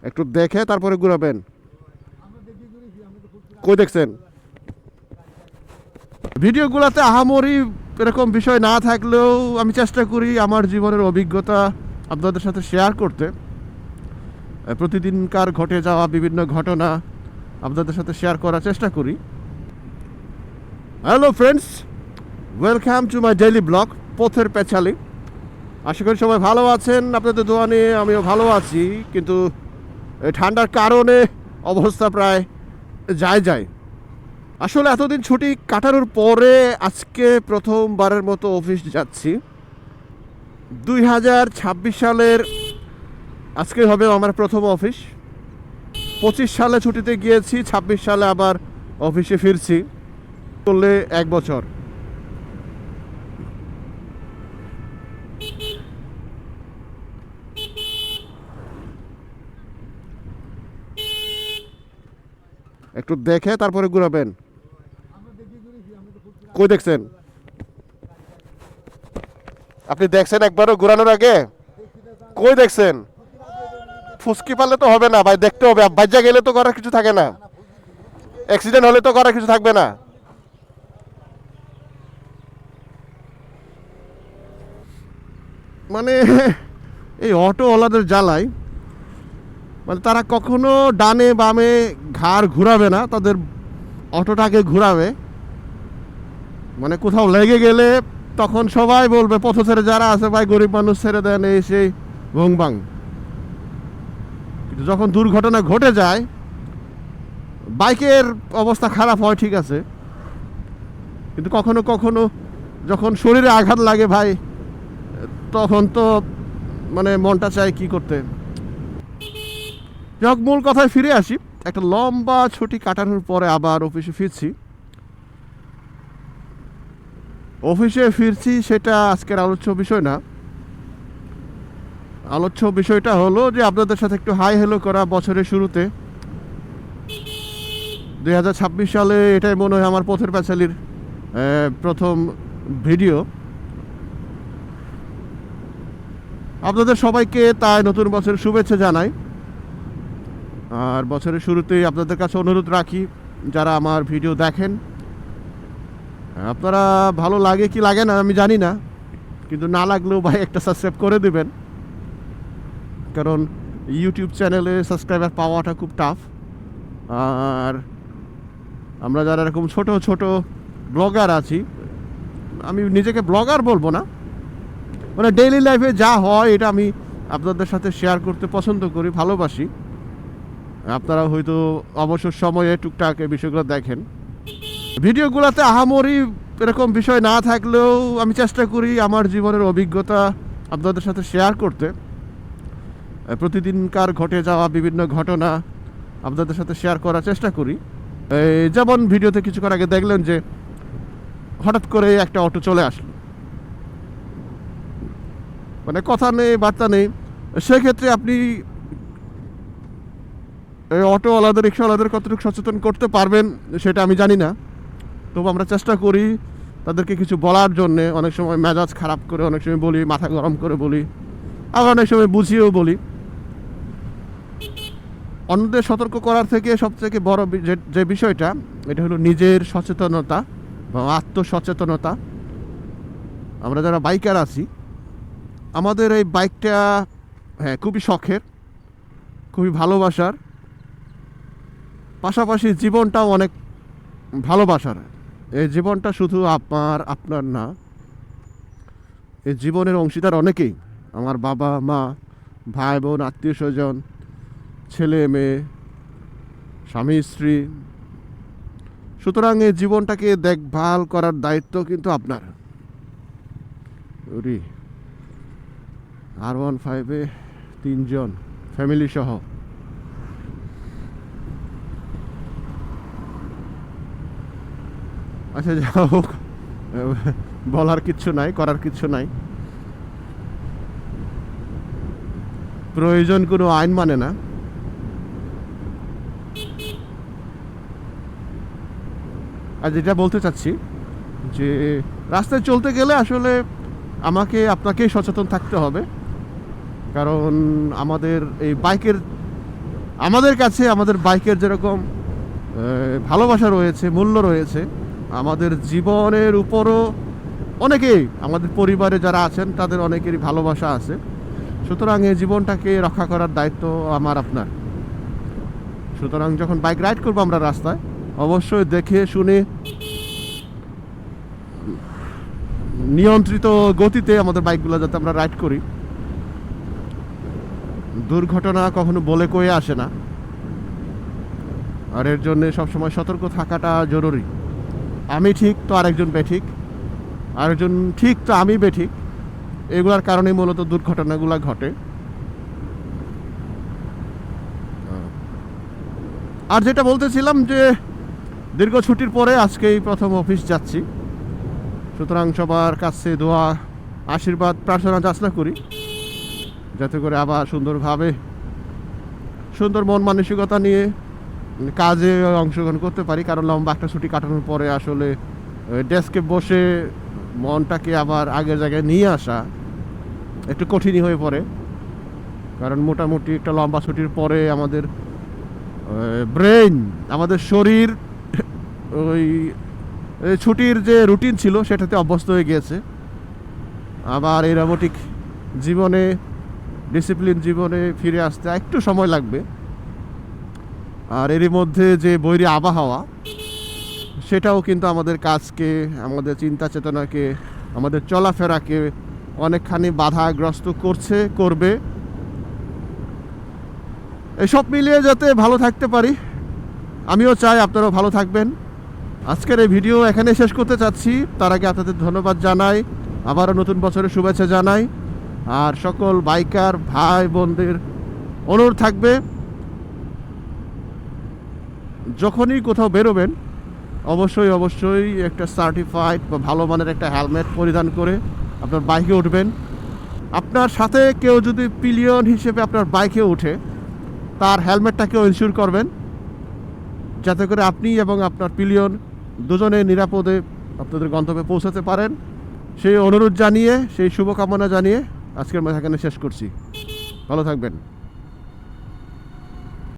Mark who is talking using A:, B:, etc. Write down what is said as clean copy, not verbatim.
A: একটু দেখে তারপরে ঘুরাবেন। কই দেখছেন? ভিডিওগুলোতে আহামরি এরকম বিষয় না থাকলেও আমি চেষ্টা করি আমার জীবনের অভিজ্ঞতা আপনাদের সাথে শেয়ার করতে। প্রতিদিনকার ঘটে যাওয়া বিভিন্ন ঘটনা আপনাদের সাথে শেয়ার করার চেষ্টা করি। Hello friends, welcome to my daily blog পথের পেছালি। আশা করি সবাই ভালো আছেন। আপনাদের দোয়া নিয়ে আমিও ভালো আছি, কিন্তু এই ঠান্ডার কারণে অবস্থা প্রায় যায়। আসলে এতদিন ছুটি কাটানোর পরে আজকে প্রথমবারের মতো অফিস যাচ্ছি। 2026 সালের আজকে হবে আমার প্রথম অফিস। 25 সালে ছুটিতে গিয়েছি, 26 সালে আবার অফিসে ফিরছি, করলে 1 বছর। একটু দেখে তারপরে ঘুরাবেন। কই দেখছেন? আপনি দেখছেন একবারও ঘুরানোর আগে? কই দেখছেন? ফুসকি পারলে তো হবে না ভাই, দেখতে হবে। বাজ্যা গেলে তো করার কিছু থাকে না, অ্যাক্সিডেন্ট হলে তো করার কিছু থাকবে না। মানে এই অটোওয়ালাদের জ্বালায়, মানে তারা কখনো ডানে বামে ঘাড় ঘুরাবে না, তাদের অটোটাকে ঘুরাবে। মানে কোথাও লেগে গেলে তখন সবাই বলবে, পথ ছেড়ে যারা আছে, ভাই গরিব মানুষ ছেড়ে দেন, এই সেই ভং ভাং। কিন্তু যখন দুর্ঘটনা ঘটে যায়, বাইকের অবস্থা খারাপ হয় ঠিক আছে, কিন্তু কখনো কখনো যখন শরীরে আঘাত লাগে ভাই, তখন তো মানে মনটা চায় কি করতে। যাক, মূল কথায় ফিরে আসি। একটা লম্বা ছুটি কাটানোর পরে আবার অফিসে ফিরছি। সেটা আজকের আলোচ্য বিষয় না। আলোচ্য বিষয়টা হলো যে আপনাদের সাথে একটু হাই হ্যালো করা বছরের শুরুতে। 2026 সালে এটাই মনে হয় আমার পথের পাঁচালীর প্রথম ভিডিও। আপনাদের সবাইকে তাই নতুন বছরের শুভেচ্ছা জানাই। আর বছরের শুরুতেই আপনাদের কাছে অনুরোধ রাখি, যারা আমার ভিডিও দেখেন, আপনারা ভালো লাগে কি লাগে না আমি জানি না, কিন্তু না লাগলেও ভাই একটা সাবস্ক্রাইব করে দিবেন, কারণ ইউটিউব চ্যানেলে সাবস্ক্রাইবার পাওয়াটা খুব টাফ। আর আমরা যারা এরকম ছোট ছোট ব্লগার আছি, আমি নিজেকে ব্লগার বলবো না, মানে ডেইলি লাইফে যা হয় এটা আমি আপনাদের সাথে শেয়ার করতে পছন্দ করি, ভালোবাসি। আপনারা হয়তো অবসর সময়ে টুকটাক এই বিষয়গুলো দেখেন। ভিডিওগুলোতে আহামরি এরকম বিষয় না থাকলেও আমি চেষ্টা করি আমার জীবনের অভিজ্ঞতা আপনাদের সাথে শেয়ার করতে। প্রতিদিনকার ঘটে যাওয়া বিভিন্ন ঘটনা আপনাদের সাথে শেয়ার করার চেষ্টা করি। যেমন ভিডিওতে কিছুক্ষণ আগে দেখলেন যে হঠাৎ করে একটা অটো চলে আসলো, মানে কথা নেই বার্তা নেই। সেক্ষেত্রে আপনি অটোওয়ালাদের, রিক্সাওয়ালাদের কতটুকু সচেতন করতে পারবেন সেটা আমি জানি না, তবু আমরা চেষ্টা করি তাদেরকে কিছু বলার জন্যে। অনেক সময় মেজাজ খারাপ করে, অনেক সময় বলি, মাথা গরম করে বলি, আবার অনেক সময় বুঝিয়েও বলি। অন্যদের সতর্ক করার থেকে সবথেকে বড় যে বিষয়টা, এটা হলো নিজের সচেতনতা বা আত্মসচেতনতা। আমরা যারা বাইকার আছি, আমাদের এই বাইকটা খুবই শখের, খুবই ভালোবাসার, পাশাপাশি জীবনটাও অনেক ভালোবাসার। এই জীবনটা শুধু আপনার না, এই জীবনের অংশীদার অনেকেই। আমার বাবা মা, ভাই বোন, আত্মীয় স্বজন, ছেলে মেয়ে, স্বামী স্ত্রী। সুতরাং এই জীবনটাকে দেখভাল করার দায়িত্ব কিন্তু আপনার। R15-এ 3 জন, ফ্যামিলি সহ। আচ্ছা, যা হোক, বলার কিচ্ছু নাই, করার কিচ্ছু নাই। প্রয়োজন কোনো আইন মানে না। আর যেটা বলতে চাচ্ছি যে রাস্তায় চলতে গেলে আসলে আপনাকেই সচেতন থাকতে হবে, কারণ আমাদের এই বাইকের আমাদের কাছে আমাদের বাইকের যেরকম ভালোবাসা রয়েছে, মূল্য রয়েছে, আমাদের জীবনের উপরও অনেকেই, আমাদের পরিবারে যারা আছেন তাদের অনেকেরই ভালোবাসা আছে। সুতরাং এই জীবনটাকে রক্ষা করার দায়িত্ব আমার আপনার। সুতরাং যখন বাইক রাইড করবো আমরা রাস্তায়, অবশ্যই দেখে শুনে নিয়ন্ত্রিত গতিতে আমাদের বাইকগুলো যাতে আমরা রাইড করি। দুর্ঘটনা কখনো বলে কয়ে আসে না, আর এর জন্য সবসময় সতর্ক থাকাটা জরুরি। আমি ঠিক তো আরেকজন বেঠিক, আরেকজন ঠিক তো আমি বেঠিক, এগুলার কারণেই মূলত দুর্ঘটনাগুলো ঘটে। আর যেটা বলতেছিলাম যে দীর্ঘ ছুটির পরে আজকেই প্রথম অফিস যাচ্ছি। সুতরাং সবার কাছে দোয়া, আশীর্বাদ, প্রার্থনা যাচনা করি যাতে করে আবার সুন্দরভাবে, সুন্দর মন মানসিকতা নিয়ে কাজে অংশগ্রহণ করতে পারি। কারণ লম্বা একটা ছুটি কাটানোর পরে আসলে ডেস্কে বসে মনটাকে আবার আগের জায়গায় নিয়ে আসা একটু কঠিনই হয়ে পড়ে। কারণ মোটামুটি একটা লম্বা ছুটির পরে আমাদের ব্রেন, আমাদের শরীর ওই ছুটির যে রুটিন ছিল সেটাতে অভ্যস্ত হয়ে গিয়েছে। আবার এই রোবোটিক জীবনে, ডিসিপ্লিন জীবনে ফিরে আসতে একটু সময় লাগবে। আর এরই মধ্যে যে বৈরী আবহাওয়া, সেটাও কিন্তু আমাদের কাজকে, আমাদের চিন্তা চেতনাকে, আমাদের চলাফেরাকে অনেকখানি বাধাগ্রস্ত করবে। এসব মিলিয়ে যাতে ভালো থাকতে পারি, আমিও চাই আপনারাও ভালো থাকবেন। আজকের এই ভিডিও এখানে শেষ করতে চাচ্ছি। তার আগে আপনাদের ধন্যবাদ জানাই, আবারও নতুন বছরের শুভেচ্ছা জানাই। আর সকল বাইকার ভাই বোনদের অনুরোধ থাকবে, যখনই কোথাও বেরোবেন অবশ্যই একটা সার্টিফাইড বা ভালো মানের একটা হেলমেট পরিধান করে আপনার বাইকে উঠবেন। আপনার সাথে কেউ যদি পিলিয়ন হিসেবে আপনার বাইকে ওঠে, তার হেলমেটটাকেও ইনশিওর করবেন যাতে করে আপনি এবং আপনার পিলিয়ন দুজনে নিরাপদে আপনাদের গন্তব্যে পৌঁছাতে পারেন। সেই অনুরোধ জানিয়ে, সেই শুভকামনা জানিয়ে আজকের মতো এখানে শেষ করছি। ভালো থাকবেন।